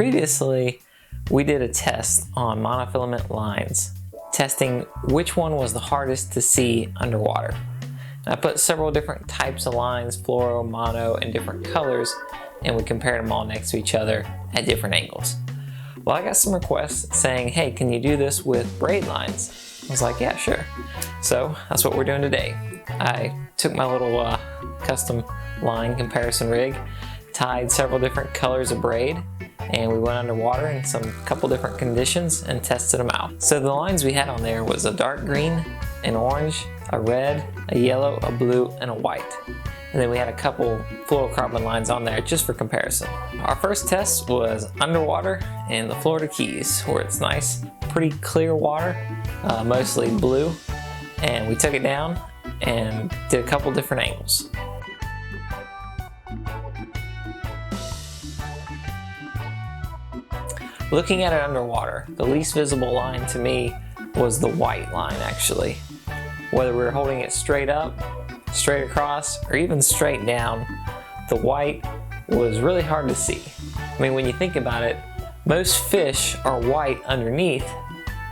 previously we did a test on monofilament lines, testing which one was the hardest to see underwater. I put several different types of lines, fluoro, mono, and different colors, and we compared them all next to each other at different angles. Well, I got some requests saying, hey, can you do this with braid lines? I was like, yeah, sure. So that's what we're doing today. I took my little custom line comparison rig, tied several different colors of braid, and we went underwater in some couple different conditions and tested them out. So the lines we had on there was a dark green, an orange, a red, a yellow, a blue, and a white. And then we had a couple fluorocarbon lines on there just for comparison. Our first test was underwater in the Florida Keys, where it's nice, pretty clear water, mostly blue. And we took it down and did a couple different angles. Looking at it underwater, the least visible line to me was the white line actually. Whether we were holding it straight up, straight across, or even straight down, the white was really hard to see. I mean, when you think about it, most fish are white underneath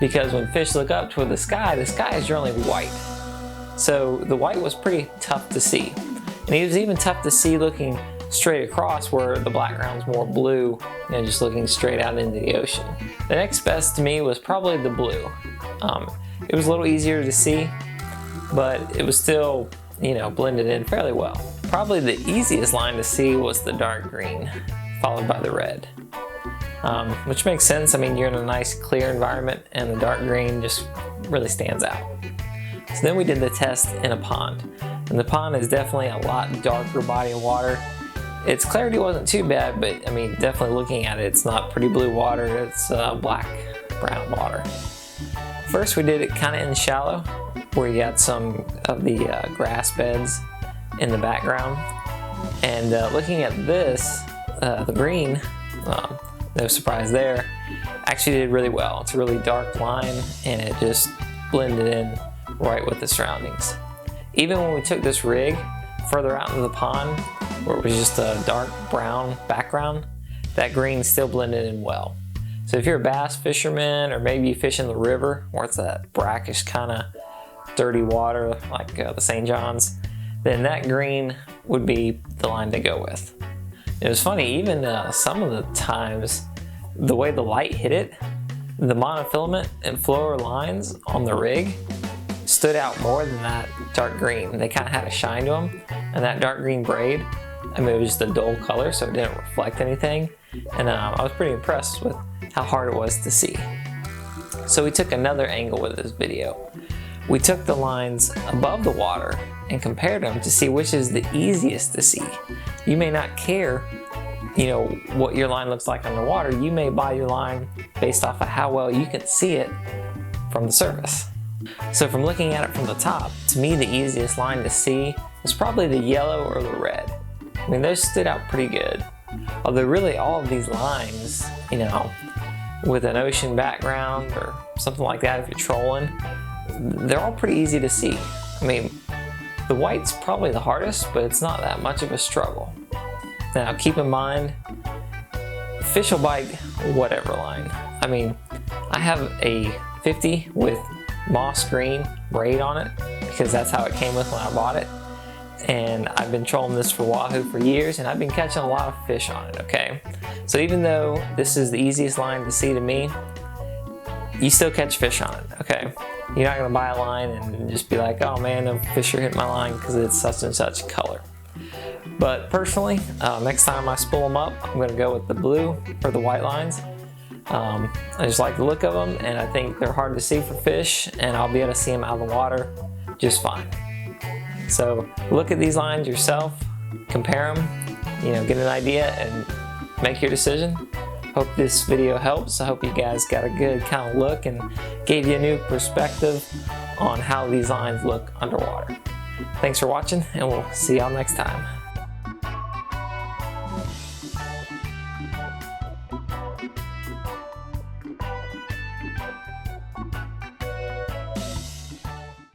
because when fish look up toward the sky is generally white. So the white was pretty tough to see. And it was even tough to see looking straight across where the background's more blue, just looking straight out into the ocean. The next best to me was probably the blue. It was a little easier to see, but it was still, blended in fairly well. Probably the easiest line to see was the dark green, followed by the red. Which makes sense. I mean, you're in a nice clear environment and the dark green just really stands out. So then we did the test in a pond. And the pond is definitely a lot darker body of water. Its clarity wasn't too bad, but I mean, definitely looking at it, it's not pretty blue water, it's black, brown water. First we did it kind of in shallow, where you got some of the grass beds in the background. And looking at this, the green, no surprise there, actually did really well. It's a really dark line and it just blended in right with the surroundings. Even when we took this rig further out into the pond, where it was just a dark brown background, that green still blended in well. So if you're a bass fisherman, or maybe you fish in the river where it's that brackish kind of dirty water like the St. John's, then that green would be the line to go with. It was funny, even some of the times, the way the light hit it, the monofilament and fluoro lines on the rig stood out more than that dark green. They kind of had a shine to them, and that dark green braid, I mean, it was just a dull color, so it didn't reflect anything. And I was pretty impressed with how hard it was to see. So we took another angle with this video. We took the lines above the water and compared them to see which is the easiest to see. You may not care, what your line looks like underwater. You may buy your line based off of how well you can see it from the surface. So from looking at it from the top, to me the easiest line to see was probably the yellow or the red. I mean, those stood out pretty good. Although really all of these lines, with an ocean background or something like that if you're trolling, they're all pretty easy to see. I mean, the white's probably the hardest, but it's not that much of a struggle. Now keep in mind, fish will bite whatever line. I mean, I have a 50 with moss green braid on it because that's how it came with when I bought it. And I've been trolling this for wahoo for years, and I've been catching a lot of fish on it, okay? So even though this is the easiest line to see to me, you still catch fish on it, okay? You're not gonna buy a line and just be like, oh man, no fish are hitting my line because it's such and such color. But personally, next time I spool them up, I'm gonna go with the blue or the white lines. I just like the look of them, and I think they're hard to see for fish, and I'll be able to see them out of the water just fine. So look at these lines yourself, compare them, get an idea and make your decision. Hope this video helps. I hope you guys got a good kind of look and gave you a new perspective on how these lines look underwater. Thanks for watching, and we'll see y'all next time.